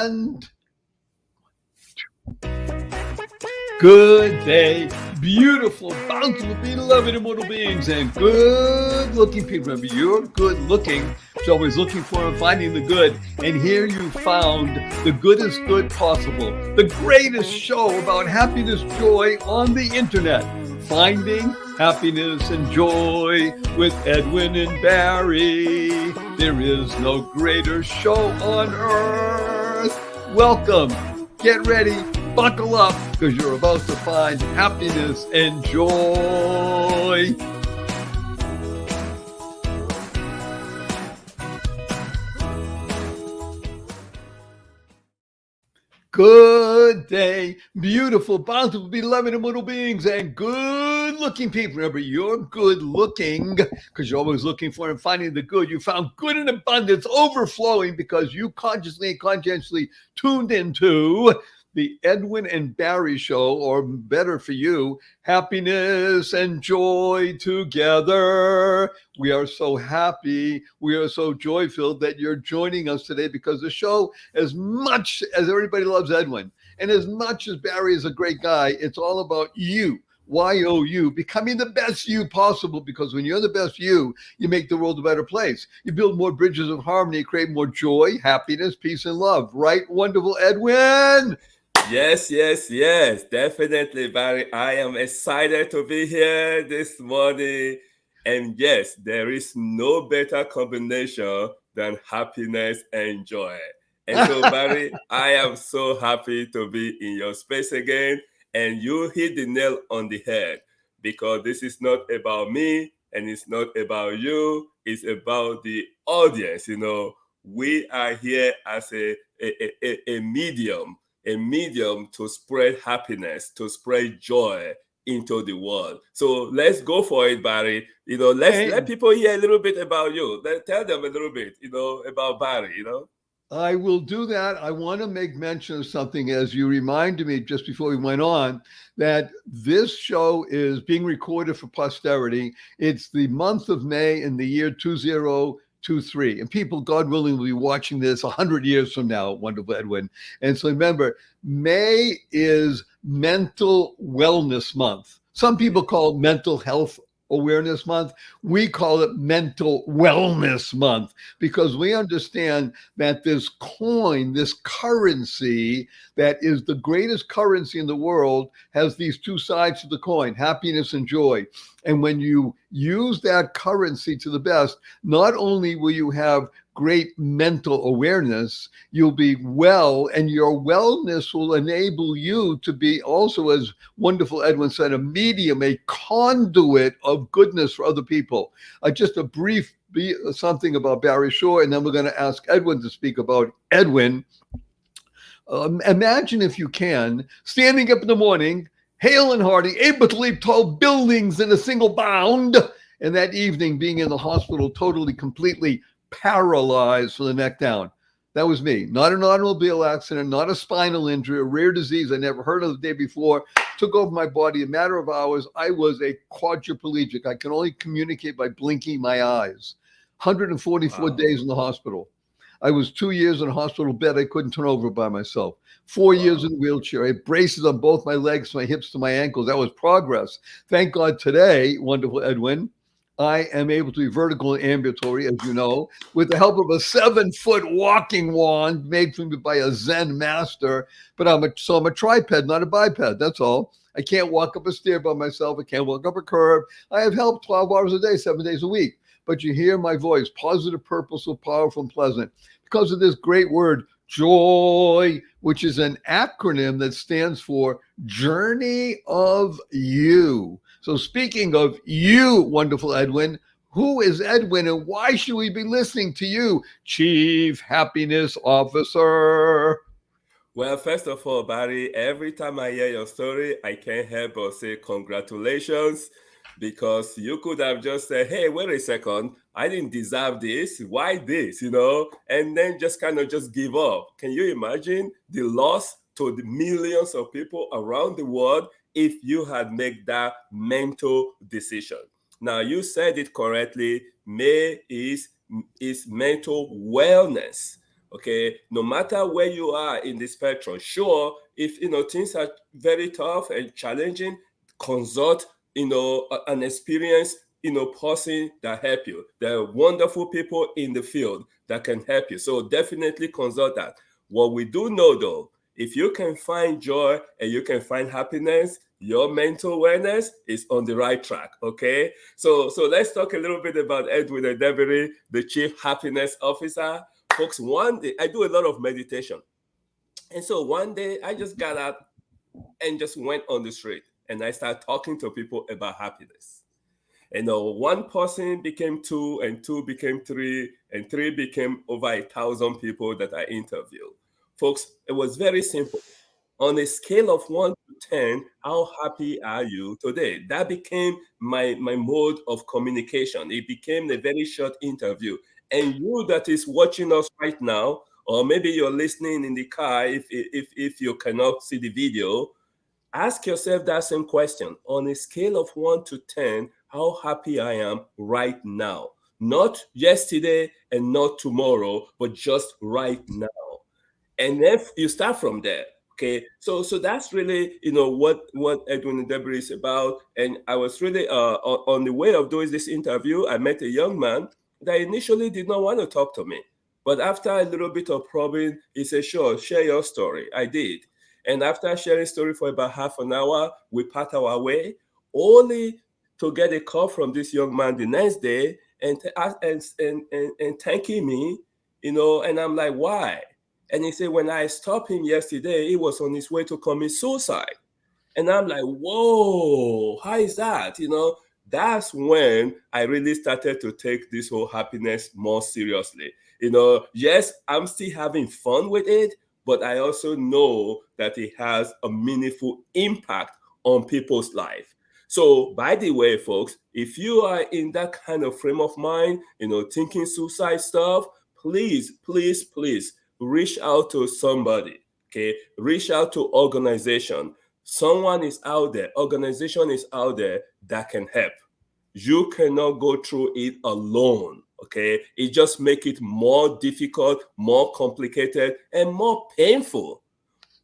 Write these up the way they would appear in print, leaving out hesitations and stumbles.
And good day, beautiful, bountiful, beloved immortal beings, and good-looking people. Remember, you're good-looking, so always looking for and finding the good. And here you found the goodest good possible, the greatest show about happiness, joy on the internet. Finding happiness and joy with Edwin and Barry. There is no greater show on earth. Welcome. Get ready. Buckle up, because you're about to find happiness and joy. Good day, beautiful, bountiful, beloved immortal beings, and good-looking people. Remember, you're good-looking because you're always looking for and finding the good. You found good in abundance, overflowing, because you consciously and conscientiously tuned into the Edwin and Barry show, or better for you, happiness and joy together. We are so happy, we are so joy-filled that you're joining us today, because the show, as much as everybody loves Edwin, and as much as Barry is a great guy, it's all about you. YOU, becoming the best you possible, because when you're the best you make the world a better place. You build more bridges of harmony, create more joy, happiness, peace, and love. Right, wonderful Edwin? Yes, definitely, Barry. I am excited to be here this morning. And yes, there is no better combination than happiness and joy. And so, Barry, I am so happy to be in your space again. And you hit the nail on the head, because this is not about me and it's not about you. It's about the audience. We are here as a medium to spread happiness, to spread joy into the world. So let's go for it, Barry. Let people hear a little bit about you. Tell them a little bit, about Barry, I will do that. I want to make mention of something, as you reminded me just before we went on, that this show is being recorded for posterity. It's the month of May in the year 2023. And people, God willing, will be watching this 100 years from now, wonderful Edwin. And so remember, May is Mental Wellness Month. Some people call it Mental Health Awareness Month. We call it Mental Wellness Month, because we understand that this coin, this currency that is the greatest currency in the world, has these two sides to the coin, happiness and joy. And when you use that currency to the best, not only will you have great mental awareness, you'll be well, and your wellness will enable you to be also, as wonderful Edwin said, a medium, a conduit of goodness for other people. Just a brief something about Barry Shore, and then we're going to ask Edwin to speak about Edwin. Imagine, if you can, standing up in the morning, hale and hearty, able to leap tall buildings in a single bound, and that evening being in the hospital totally, completely paralyzed from the neck down. That was me. Not an automobile accident, not a spinal injury, a rare disease I never heard of the day before. Took over my body in a matter of hours. I was a quadriplegic. I can only communicate by blinking my eyes. 144 days in the hospital. I was 2 years in a hospital bed. I couldn't turn over by myself. 4 years in a wheelchair. I had braces on both my legs, my hips to my ankles. That was progress. Thank God today, wonderful Edwin, I am able to be vertical and ambulatory, as you know, with the help of a 7-foot walking wand made for me by a Zen master. But I'm a triped, not a biped. That's all. I can't walk up a stair by myself. I can't walk up a curb. I have help 12 hours a day, 7 days a week. But you hear my voice, positive, purposeful, powerful, and pleasant, because of this great word, joy, which is an acronym that stands for Journey of You. So speaking of you, wonderful Edwin, who is Edwin, and why should we be listening to you, Chief Happiness Officer? Well, first of all, Barry, every time I hear your story, I can't help but say congratulations, because you could have just said, hey, wait a second, I didn't deserve this. Why this, and then just kind of just give up. Can you imagine the loss to the millions of people around the world if you had made that mental decision? Now, you said it correctly. May is mental wellness. Okay, no matter where you are in the spectrum, sure, if things are very tough and challenging, consult an experienced person that help you. There are wonderful people in the field that can help you. So definitely consult that. What we do know though, if you can find joy and you can find happiness, your mental wellness is on the right track. Okay, so let's talk a little bit about Edwin and Debbie, the Chief Happiness Officer. Folks, one day I do a lot of meditation, and so one day I just got up and just went on the street and I started talking to people about happiness. And one person became two, and two became three, and three became over 1,000 people that I interviewed. Folks, it was very simple. On a scale of 1 to 10, how happy are you today? That became my mode of communication. It became a very short interview. And you that is watching us right now, or maybe you're listening in the car if you cannot see the video, ask yourself that same question. On a scale of 1 to 10, how happy I am right now. Not yesterday and not tomorrow, but just right now. And then you start from there. Okay, so that's really what Edwin and Deborah is about. And I was really on the way of doing this interview, I met a young man that initially did not want to talk to me, but after a little bit of probing, he said, "Sure, share your story." I did, and after sharing story for about half an hour, we part our way, only to get a call from this young man the next day and and thanking me, and I'm like, why? And he said, when I stopped him yesterday, he was on his way to commit suicide. And I'm like, whoa, how is that? That's when I really started to take this whole happiness more seriously. Yes, I'm still having fun with it, but I also know that it has a meaningful impact on people's life. So, by the way, folks, if you are in that kind of frame of mind, thinking suicide stuff, please, please, please reach out to somebody. Okay, reach out to organization. Someone is out there, organization is out there that can help. You cannot go through it alone. Okay, it just make it more difficult, more complicated, and more painful.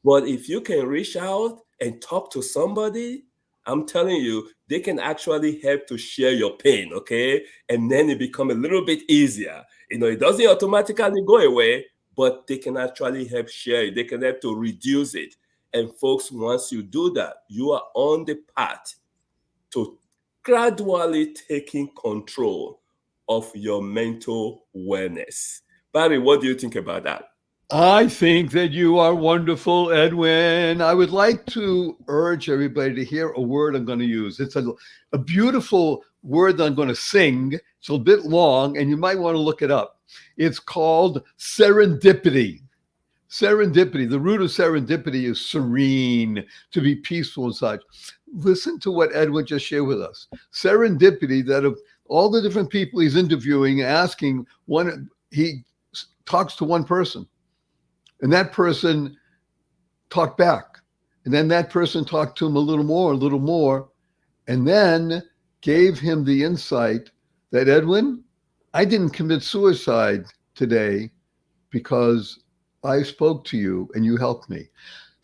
But if you can reach out and talk to somebody, I'm telling you, they can actually help to share your pain, okay? And then it become a little bit easier. It doesn't automatically go away, but they can actually help share it. They can help to reduce it. And folks, once you do that, you are on the path to gradually taking control of your mental wellness. Barry, what do you think about that? I think that you are wonderful, Edwin. I would like to urge everybody to hear a word I'm going to use. It's a beautiful word that I'm going to sing. It's a bit long, and you might want to look it up. It's called serendipity. Serendipity. The root of serendipity is serene, to be peaceful and such. Listen to what Edwin just shared with us. Serendipity, that of all the different people he's interviewing, asking he talks to one person. And that person talked back. And then that person talked to him a little more, and then gave him the insight that, Edwin, I didn't commit suicide today because I spoke to you and you helped me.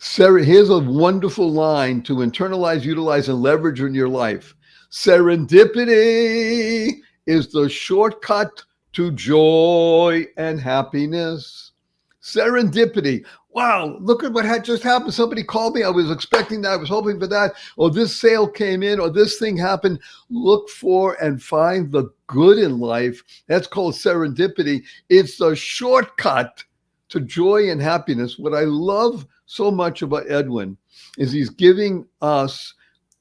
Here's a wonderful line to internalize, utilize, and leverage in your life. Serendipity is the shortcut to joy and happiness. Serendipity. Wow, look at what had just happened. Somebody called me. I was expecting that. I was hoping for that. Or this sale came in, or this thing happened. Look for and find the good in life. That's called serendipity. It's the shortcut to joy and happiness. What I love so much about Edwin is he's giving us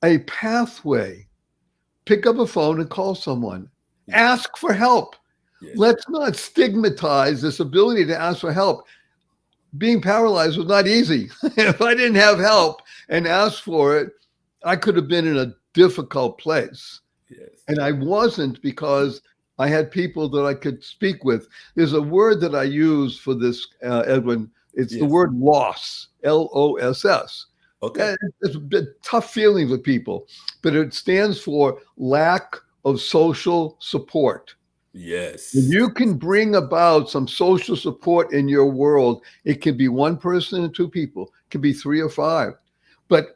a pathway. Pick up a phone and call someone. Ask for help. Yes. Let's not stigmatize this ability to ask for help. Being paralyzed was not easy. If I didn't have help and ask for it, I could have been in a difficult place. Yes. And I wasn't, because I had people that I could speak with. There's a word that I use for this, Edwin. It's the word loss, LOSS. Okay. It's a tough feeling for people, but it stands for lack of social support. When Yes. you can bring about some social support in your world, it can be one person and two people, it can be three or five. But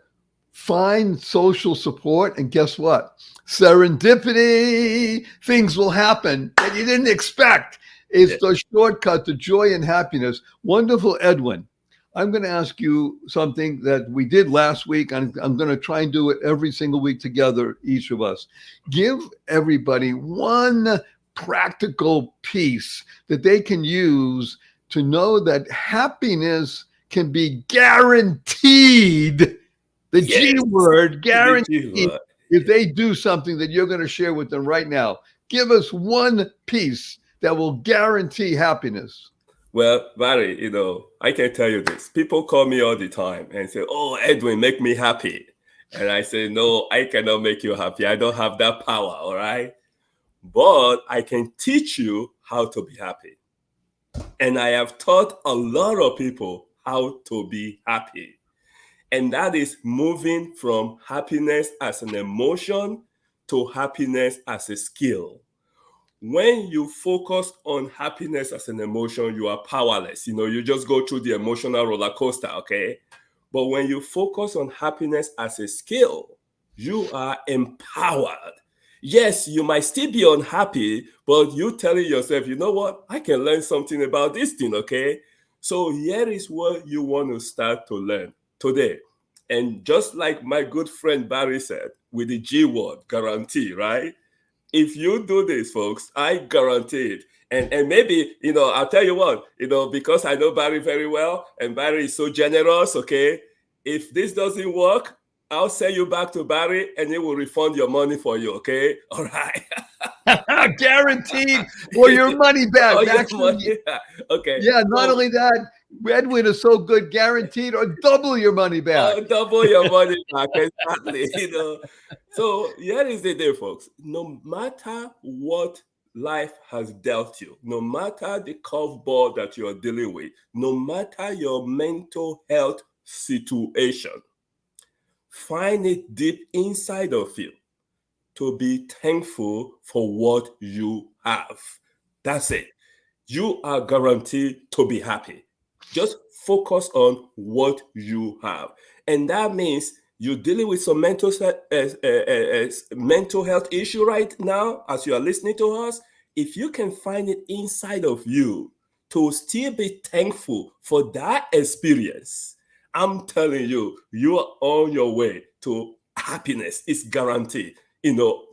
find social support, and guess what? Serendipity, things will happen that you didn't expect. It's Yeah. the shortcut to joy and happiness. Wonderful, Edwin. I'm going to ask you something that we did last week. I'm going to try and do it every single week together, each of us. Give everybody one practical piece that they can use to know that happiness can be guaranteed, the G Yes. word, The guaranteed, G word. if they do something that you're going to share with them right now. Give us one piece that will guarantee happiness. Well, Barry, I can tell you this. People call me all the time and say, "Oh, Edwin, make me happy." And I say, "No, I cannot make you happy. I don't have that power, all right? But I can teach you how to be happy." And I have taught a lot of people how to be happy. And that is moving from happiness as an emotion to happiness as a skill. When you focus on happiness as an emotion, you are powerless. You just go through the emotional roller coaster, okay? But when you focus on happiness as a skill, you are empowered. Yes, you might still be unhappy, but you telling yourself, you know what? I can learn something about this thing, okay? So here is what you want to start to learn today. And just like my good friend Barry said, with the G word, guarantee, right? If you do this, folks, I guarantee it. And maybe, I'll tell you what, because I know Barry very well, and Barry is so generous, okay? If this doesn't work, I'll send you back to Barry and he will refund your money for you, okay? All right. Guaranteed, or your money back. Oh, your Actually, money. Okay. yeah, not So only that, Edwin is so good, guaranteed, or double your money back. double your money back, exactly. So here is the deal, folks. No matter what life has dealt you, no matter the curveball that you're dealing with, no matter your mental health situation, find it deep inside of you to be thankful for what you have. That's it. You are guaranteed to be happy. Just focus on what you have. And that means you're dealing with some mental health issue right now as you are listening to us. If you can find it inside of you to still be thankful for that experience, I'm telling you, you are on your way to happiness. It's guaranteed,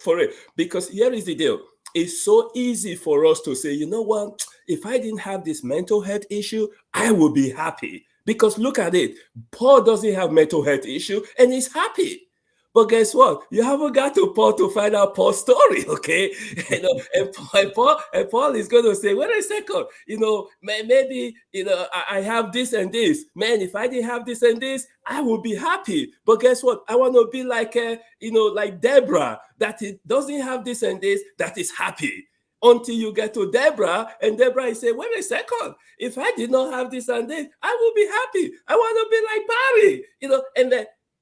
for it. Because here is the deal. It's so easy for us to say, you know what? If I didn't have this mental health issue, I would be happy. Because look at it. Paul doesn't have mental health issue and he's happy. But guess what? You haven't got to Paul to find out Paul's story, okay? And Paul is going to say, wait a second, maybe, I have this and this. Man, if I didn't have this and this, I would be happy. But guess what? I want to be like, like Deborah, that it doesn't have this and this, that is happy. Until you get to Deborah, and Deborah is saying, wait a second, if I did not have this and this, I would be happy. I want to be like Barry,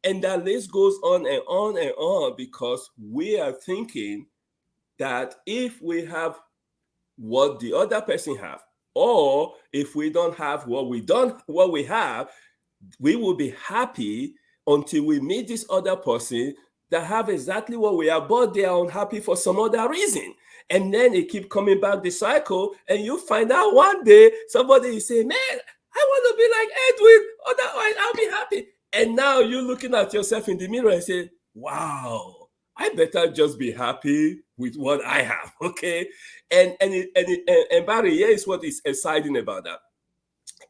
and that list goes on and on and on because we are thinking that if we have what the other person have, or if we don't have what we have, we will be happy until we meet this other person that have exactly what we have, but they are unhappy for some other reason. And then it keep coming back the cycle, and you find out one day somebody is saying, "Man, I want to be like Edwin, otherwise I'll be happy." And now you're looking at yourself in the mirror and say, "Wow, I better just be happy with what I have." Okay, and Barry, here is what is exciting about that.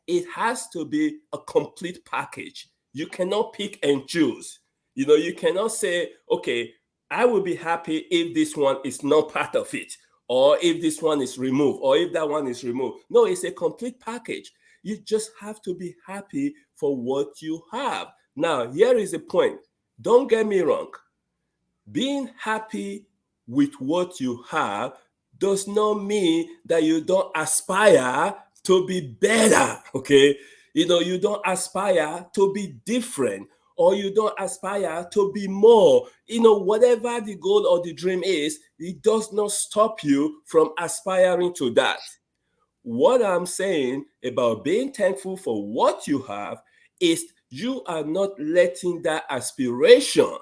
It has to be a complete package. You cannot pick and choose. You cannot say, okay, I will be happy if this one is not part of it, or if this one is removed, or if that one is removed. No, it's a complete package. You just have to be happy for what you have. Now, here is the point. Don't get me wrong. Being happy with what you have does not mean that you don't aspire to be better, okay? You don't aspire to be different. or you don't aspire to be more. Whatever the goal or the dream is, it does not stop you from aspiring to that. What I'm saying about being thankful for what you have is you are not letting that aspiration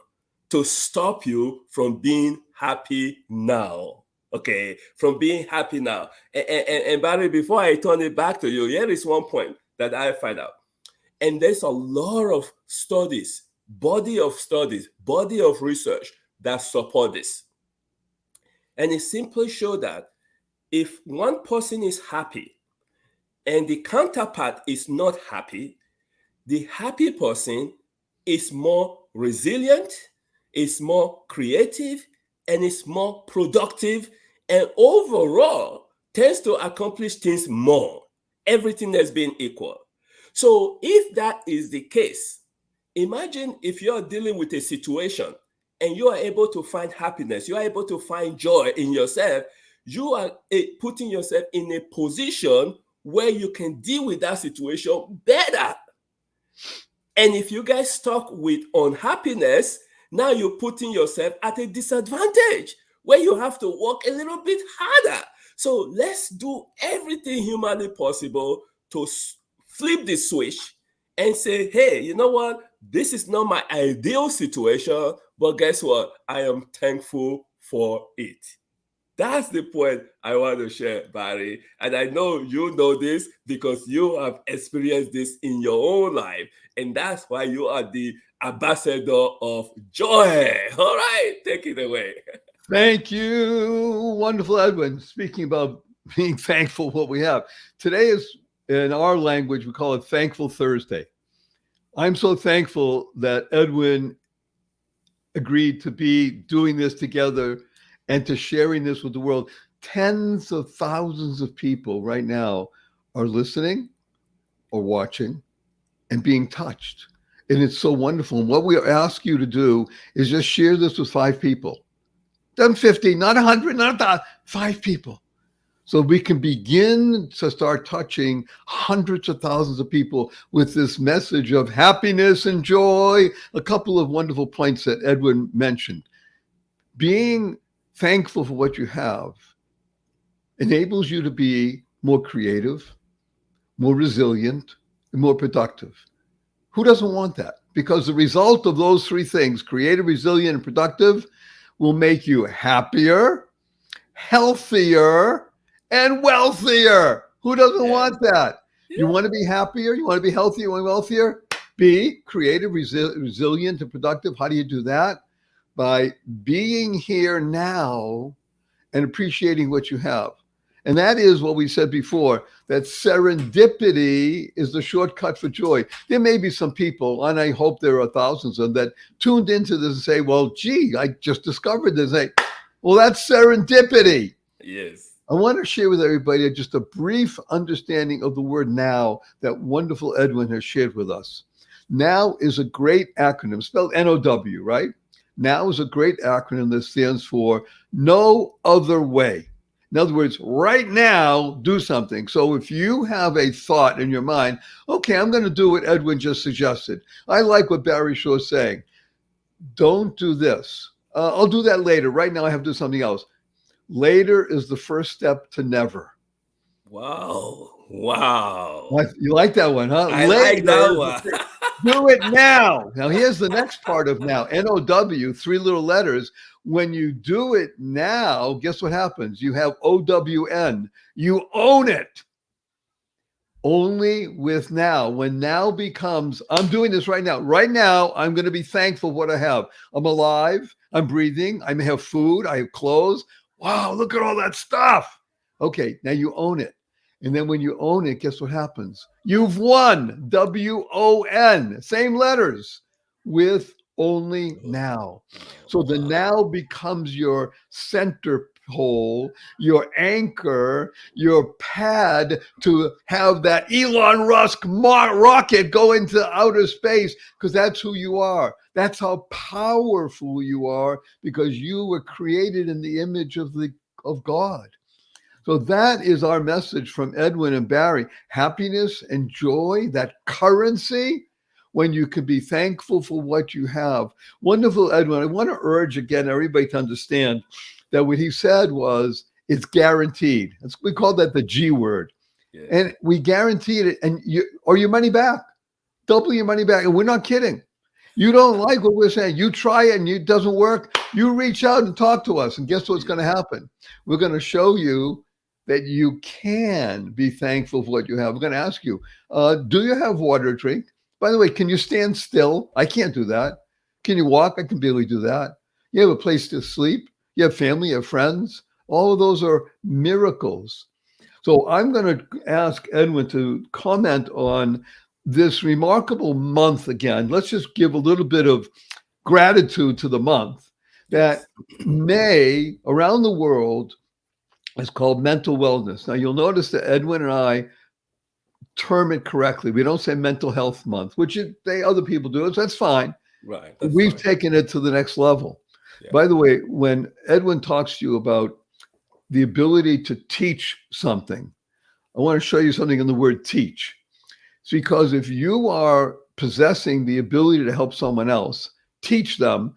to stop you from being happy now. Okay, from being happy now. And Barry, before I turn it back to you, here is one point that I find out. And there's a lot of studies, body of research that support this. And it simply shows that if one person is happy and the counterpart is not happy, the happy person is more resilient, is more creative, and is more productive, and overall tends to accomplish things more. Everything has been equal. So if that is the case, imagine if you're dealing with a situation and you are able to find happiness, you are able to find joy in yourself, you are putting yourself in a position where you can deal with that situation better. And if you guys stuck with unhappiness, now you're putting yourself at a disadvantage where you have to work a little bit harder. So let's do everything humanly possible to flip the switch and say, hey, you know what? This is not my ideal situation, but guess what? I am thankful for it. That's the point I want to share, Barry. And I know you know this because you have experienced this in your own life. And that's why you are the ambassador of joy. All right, take it away. Thank you. Wonderful, Edwin. Speaking about being thankful for what we have. Today is, in our language, we call it Thankful Thursday. I'm so thankful that Edwin agreed to be doing this together and to sharing this with the world. Tens of thousands of people right now are listening or watching and being touched. And it's so wonderful. And what we ask you to do is just share this with 5 people. Not 50, not 100, not 1,000, 5 people. So we can begin to start touching hundreds of thousands of people with this message of happiness and joy. A couple of wonderful points that Edwin mentioned. Being thankful for what you have enables you to be more creative, more resilient, and more productive. Who doesn't want that? Because the result of those 3 things, creative, resilient, and productive, will make you happier, healthier, and wealthier. Who doesn't want that? You want to be happier? You want to be healthier? You want to be wealthier? Be creative, resilient, and productive. How do you do that? By being here now and appreciating what you have. And that is what we said before, that serendipity is the shortcut for joy. There may be some people, and I hope there are thousands of them, that tuned into this and say, well, gee, I just discovered this. Well, that's serendipity. Yes. I want to share with everybody just a brief understanding of the word now that wonderful Edwin has shared with us. Now is a great acronym, spelled N-O-W, right? Now is a great acronym that stands for no other way. In other words, right now, do something. So if you have a thought in your mind, okay, I'm going to do what Edwin just suggested. I like what Barry Shaw is saying. Don't do this. I'll do that later. Right now, I have to do something else. Later is the first step to never. Wow. You like that one, huh? I like that one. Do it now. Now, here's the next part of now. N-O-W, 3 little letters. When you do it now, guess what happens? You have O-W-N. You own it. Only with now. When now becomes, I'm doing this right now. Right now, I'm going to be thankful for what I have. I'm alive. I'm breathing. I may have food. I have clothes. Wow, look at all that stuff. Okay, now you own it. And then when you own it, guess what happens? You've won. W-O-N. Same letters with only now. So the now becomes your center pole, your anchor, your pad to have that Elon Musk rocket go into outer space, because that's who you are. That's how powerful you are, because you were created in the image of God. So that is our message from Edwin and Barry. Happiness and joy, that currency, when you can be thankful for what you have. Wonderful, Edwin. I want to urge again everybody to understand that what he said was it's guaranteed. We call that the G word. Yes. And we guaranteed it, and or your money back, double your money back. And we're not kidding. You don't like what we're saying, you try it and it doesn't work, you reach out and talk to us. And guess what's going to happen? We're going to show you that you can be thankful for what you have. We're going to ask you, do you have water to drink? By the way, can you stand still? I can't do that. Can you walk? I can barely do that. You have a place to sleep. You have family, you have friends. All of those are miracles. So I'm going to ask Edwin to comment on this remarkable month again. Let's just give a little bit of gratitude to the month that May around the world is called mental wellness. Now you'll notice that Edwin and I term it correctly. We don't say mental health month, which other people do. So that's fine. Right. We've taken it to the next level. Yeah. By the way, when Edwin talks to you about the ability to teach something, I want to show you something in the word teach. It's because if you are possessing the ability to help someone else, teach them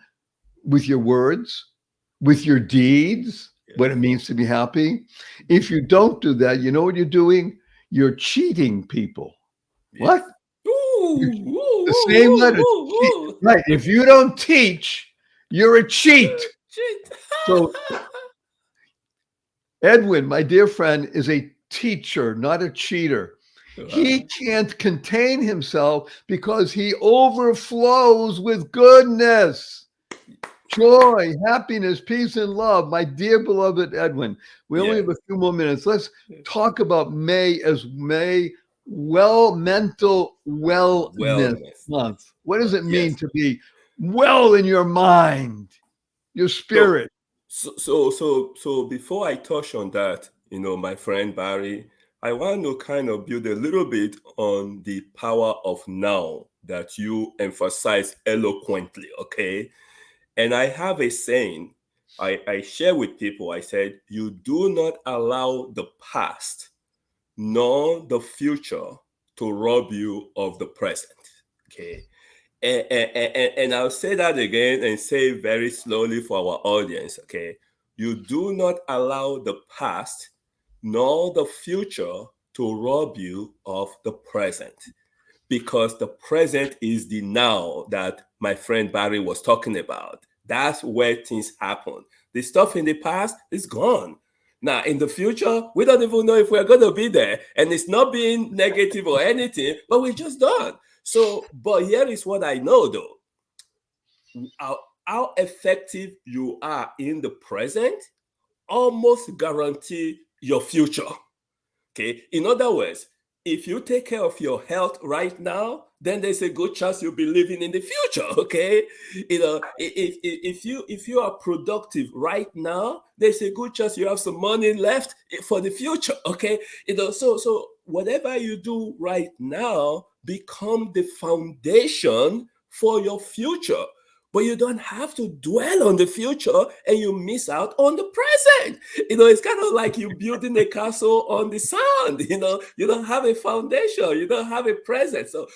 with your words, with your deeds, what it means to be happy. If you don't do that, you know what you're doing? You're cheating people. Yes. What? The same letter. Right. If you don't teach, you're a cheat. So Edwin, my dear friend, is a teacher, not a cheater. Wow. He can't contain himself because he overflows with goodness, joy, happiness, peace, and love. My dear beloved Edwin, we only have a few more minutes. Let's talk about May as mental wellness month. What does it mean to be well in your mind, your spirit? So before I touch on that, my friend Barry, I want to kind of build a little bit on the power of now that you emphasize eloquently, okay? And I have a saying I share with people. I said, you do not allow the past nor the future to rob you of the present, okay? And I'll say that again and say it very slowly for our audience, okay? You do not allow the past nor the future to rob you of the present, because the present is the now that my friend Barry was talking about. That's where things happen. The stuff in the past is gone. Now, in the future, we don't even know if we're going to be there. And it's not being negative or anything, but we're just done. So, but here is what I know though. How effective you are in the present almost guarantee your future. Okay. In other words, if you take care of your health right now, then there's a good chance you'll be living in the future. Okay. If you are productive right now, there's a good chance you have some money left for the future. Okay. So whatever you do right now become the foundation for your future. But you don't have to dwell on the future and you miss out on the present. It's kind of like you building a castle on the sand. You don't have a foundation. You don't have a present. So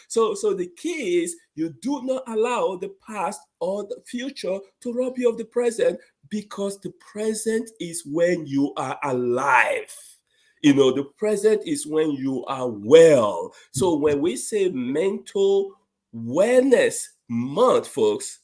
the key is you do not allow the past or the future to rob you of the present, because the present is when you are alive. The present is when you are well. So when we say mental wellness month, folks,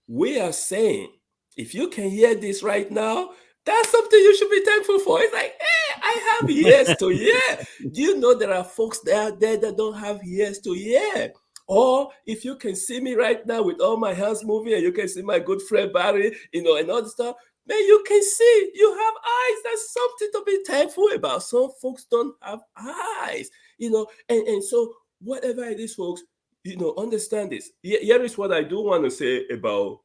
we are saying, if you can hear this right now, that's something you should be thankful for. It's like, hey, I have ears to hear. Do you know there are folks out there that don't have ears to hear? Or if you can see me right now with all my hands moving, and you can see my good friend Barry, and all the stuff, man, you can see, you have eyes. That's something to be thankful about. Some folks don't have eyes, and so whatever it is, folks, understand this. Here is what I do want to say about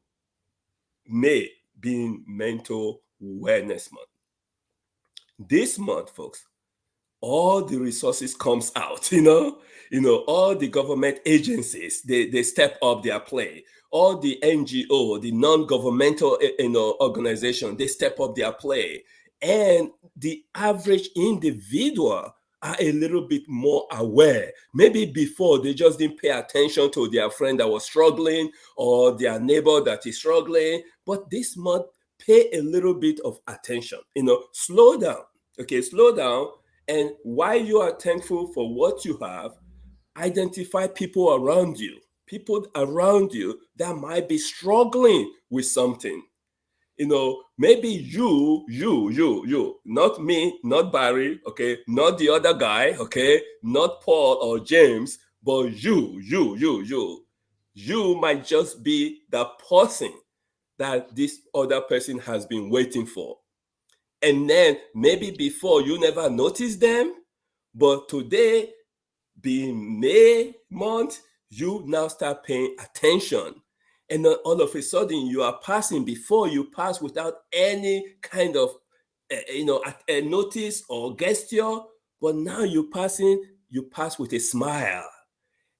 May being mental wellness month. This month, folks, all the resources comes out, all the government agencies, they step up their play. All the NGO, the non-governmental, organization, they step up their play. And the average individual are a little bit more aware. Maybe before they just didn't pay attention to their friend that was struggling or their neighbor that is struggling. But this month, pay a little bit of attention. Slow down. Okay, slow down. And while you are thankful for what you have, identify people around you. People around you that might be struggling with something. Maybe you, not me, not Barry, okay, not the other guy, okay, not Paul or James, but you might just be the person that this other person has been waiting for. And then maybe before you never noticed them, but today, being May month, you now start paying attention. And then all of a sudden, you are passing. Before you pass without any kind of, a notice or gesture. But now you pass with a smile.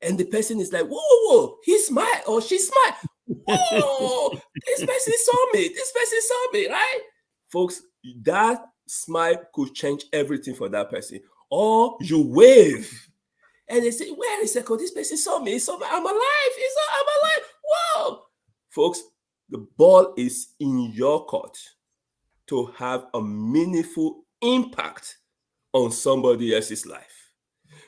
And the person is like, whoa, he smiled or she smiled. Whoa, this person saw me. This person saw me, right? Folks, that smile could change everything for that person. Or you wave. And they say, wait a second, this person saw me. I'm alive. I'm alive. Whoa. Folks, the ball is in your court to have a meaningful impact on somebody else's life.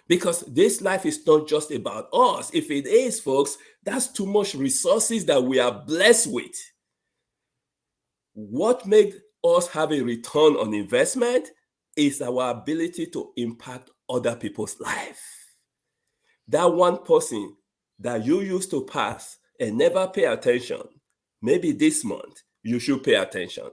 Because this life is not just about us. If it is, folks, that's too much resources that we are blessed with. What makes us have a return on investment is our ability to impact other people's life. That one person that you used to pass and never pay attention, maybe this month you should pay attention.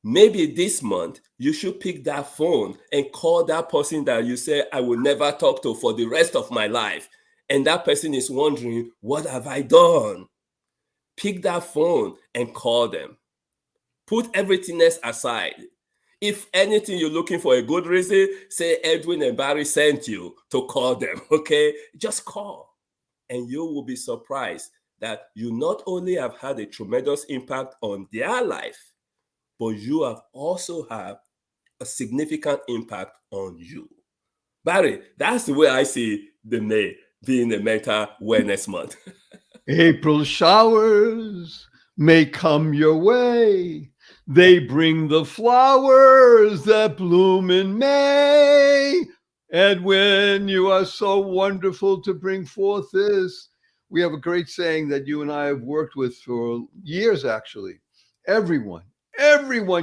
Maybe this month you should pick that phone and call that person that you say, I will never talk to for the rest of my life. And that person is wondering, what have I done? Pick that phone and call them. Put everything else aside. If anything, you're looking for a good reason, say Edwin and Barry sent you to call them, okay? Just call. And you will be surprised that you not only have had a tremendous impact on their life, but you have also had a significant impact on you. Barry, that's the way I see the May being the Mental Wellness Month. April showers may come your way. They bring the flowers that bloom in May. Edwin, you are so wonderful to bring forth this. We have a great saying that you and I have worked with for years, actually. Everyone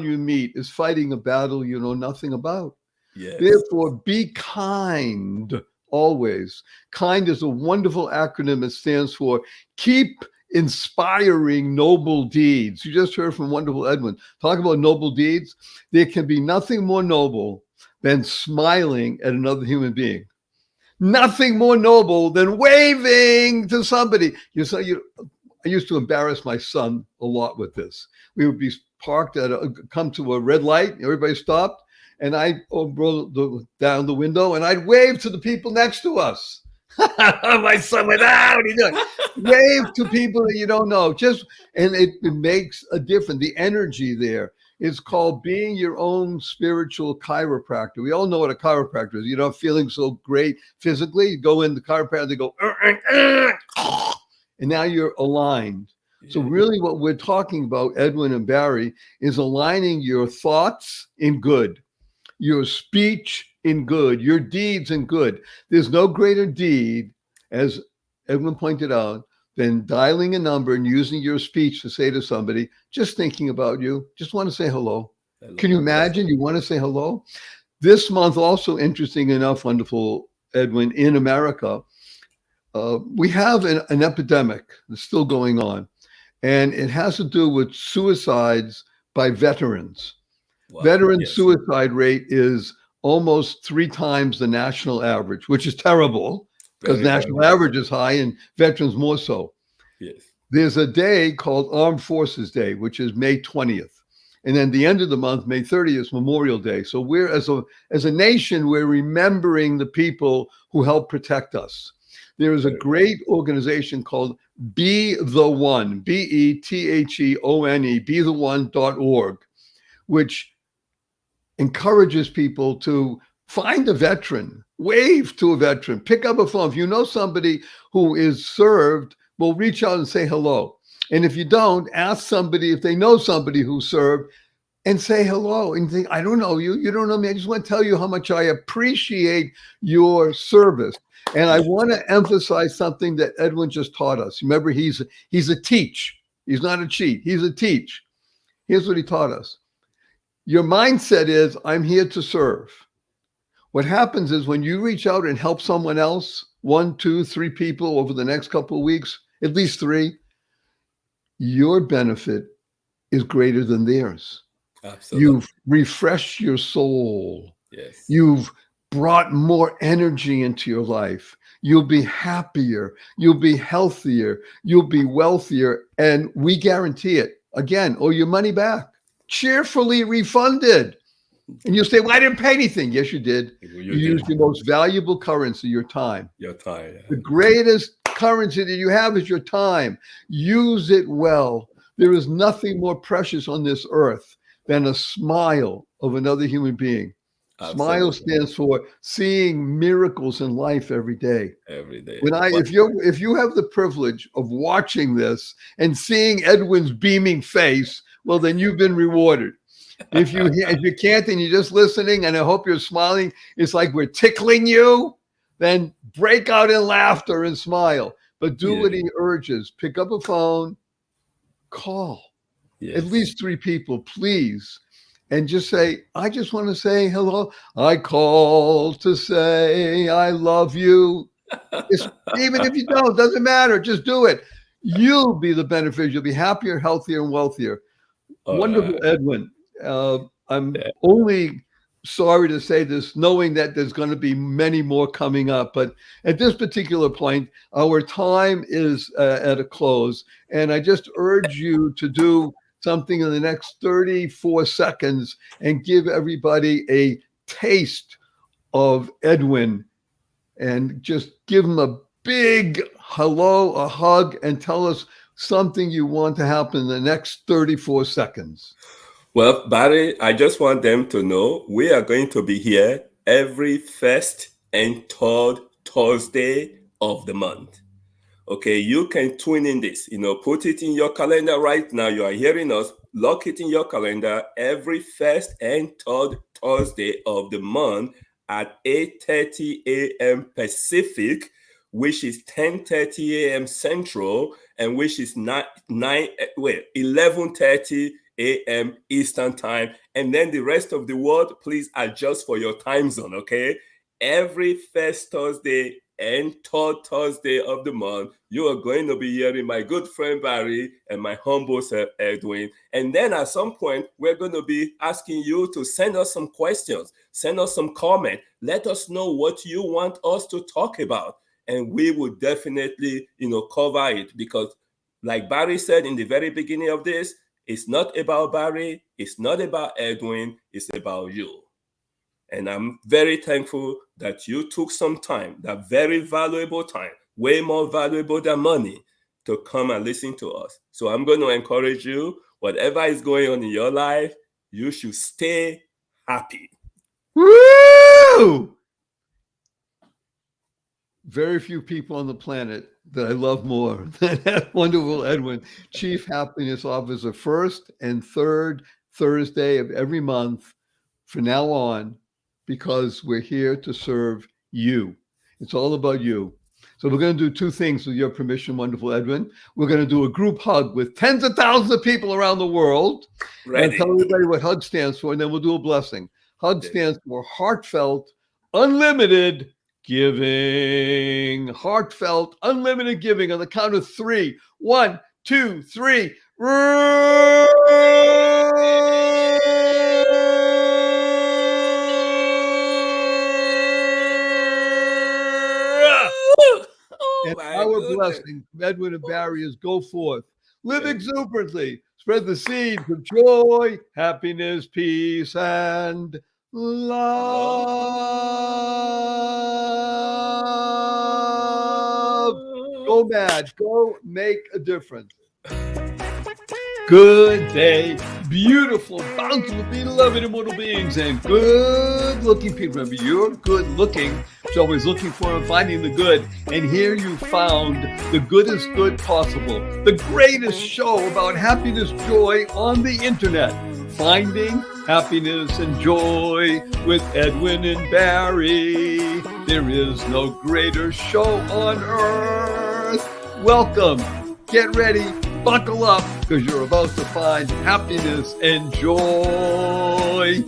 you meet is fighting a battle you know nothing about. Yes. Therefore, be kind always. KIND is a wonderful acronym. It stands for Keep Inspiring Noble Deeds. You just heard from wonderful Edwin. Talk about noble deeds. There can be nothing more noble than smiling at another human being. Nothing more noble than waving to somebody. I used to embarrass my son a lot with this. We would be parked come to a red light. Everybody stopped. And I rolled down the window and I'd wave to the people next to us. My son went, how are you doing? Wave to people that you don't know. And it makes a difference. The energy there is called being your own spiritual chiropractor. We all know what a chiropractor is. You're not feeling so great physically. You go in the chiropractor, they go, and now you're aligned. So really what we're talking about, Edwin and Barry, is aligning your thoughts in good, your speech in good, your deeds in good. There's no greater deed, as Edwin pointed out, than dialing a number and using your speech to say to somebody, just thinking about you, just want to say hello. Can you imagine? You want to say hello? This month, also interesting enough, wonderful Edwin, in America, we have an epidemic that's still going on. And it has to do with suicides by veterans. Wow. Veteran suicide rate is almost 3 times the national average, which is terrible because national average is high and veterans more so. Yes. There's a day called Armed Forces Day, which is May 20th. And then the end of the month, May 30th, is Memorial Day. So we're, as a nation, we're remembering the people who helped protect us. There is a great organization called Be the One, BETHEONE, BeTheOne.org, which encourages people to Find a veteran, wave to a veteran, pick up a phone. If you know somebody who is served, well, reach out and say hello. And if you don't, ask somebody if they know somebody who served and say hello and think, I don't know you. You don't know me. I just want to tell you how much I appreciate your service. And I want to emphasize something that Edwin just taught us. Remember, he's a teach. He's not a cheat. He's a teach. Here's what he taught us. Your mindset is, I'm here to serve. What happens is when you reach out and help someone else, 1, 2, 3 people over the next couple of weeks, at least 3, your benefit is greater than theirs. Absolutely. You've refreshed your soul. Yes. You've brought more energy into your life. You'll be happier. You'll be healthier. You'll be wealthier. And we guarantee it. Again, owe your money back. Cheerfully refunded. And you'll say, well, I didn't pay anything. Yes, you did. You used your most valuable currency, your time. Your time. Yeah. The greatest currency that you have is your time. Use it well. There is nothing more precious on this earth than a smile of another human being. Absolutely. Smile stands for seeing miracles in life every day. Every day. If you have the privilege of watching this and seeing Edwin's beaming face, well, then you've been rewarded. If you can't and you're just listening, and I hope you're smiling, it's like we're tickling you, then break out in laughter and smile. But do what he urges. Pick up a phone, call at least 3 people, please. And just say, I just want to say hello. I call to say I love you. Even if you don't, doesn't matter. Just do it. You'll be the beneficiary. You'll be happier, healthier, and wealthier. Wonderful, Edwin. I'm only sorry to say this, knowing that there's going to be many more coming up. But at this particular point, our time is at a close. And I just urge you to do something in the next 34 seconds and give everybody a taste of Edwin and just give him a big hello, a hug, and tell us something you want to happen in the next 34 seconds. Well, Barry, I just want them to know we are going to be here every first and third Thursday of the month. Okay, you can tune in this, put it in your calendar right now. You are hearing us, lock it in your calendar every first and third Thursday of the month at 8:30 a.m. Pacific, which is 10:30 a.m. Central, and which is 11:30 a.m. Eastern Time. And then the rest of the world, please adjust for your time zone, okay? Every first Thursday and third Thursday of the month, you are going to be hearing my good friend Barry and my humble self Edwin. And then at some point, we're going to be asking you to send us some questions, send us some comment, let us know what you want us to talk about. And we will definitely, cover it, because like Barry said in the very beginning of this, it's not about Barry, it's not about Edwin, it's about you. And I'm very thankful that you took some time, that very valuable time, way more valuable than money, to come and listen to us. So I'm going to encourage you, whatever is going on in your life, you should stay happy. Woo! Very few people on the planet that I love more than that wonderful Edwin, Chief Happiness Officer, first and third Thursday of every month from now on, because we're here to serve you. It's all about you. So we're going to do 2 things with your permission, wonderful Edwin. We're going to do a group hug with tens of thousands of people around the world. Ready. And tell everybody what HUG stands for, and then we'll do a blessing. HUG stands for heartfelt, unlimited giving. Heartfelt, unlimited giving. On the count of 3. 1, 2, 3. And our blessing from Edwin and Barry is go forth, live exuberantly, spread the seeds of joy, happiness, peace, and love. Go mad, go make a difference. Good day. beautiful, bountiful, beloved, immortal beings, and good-looking people. Remember, you're good-looking, so always looking for and finding the good. And here you found the goodest good possible, the greatest show about happiness, joy on the internet. Finding happiness and joy with Edwin and Barry. There is no greater show on earth. Welcome. Get ready. Buckle up, because you're about to find happiness and joy.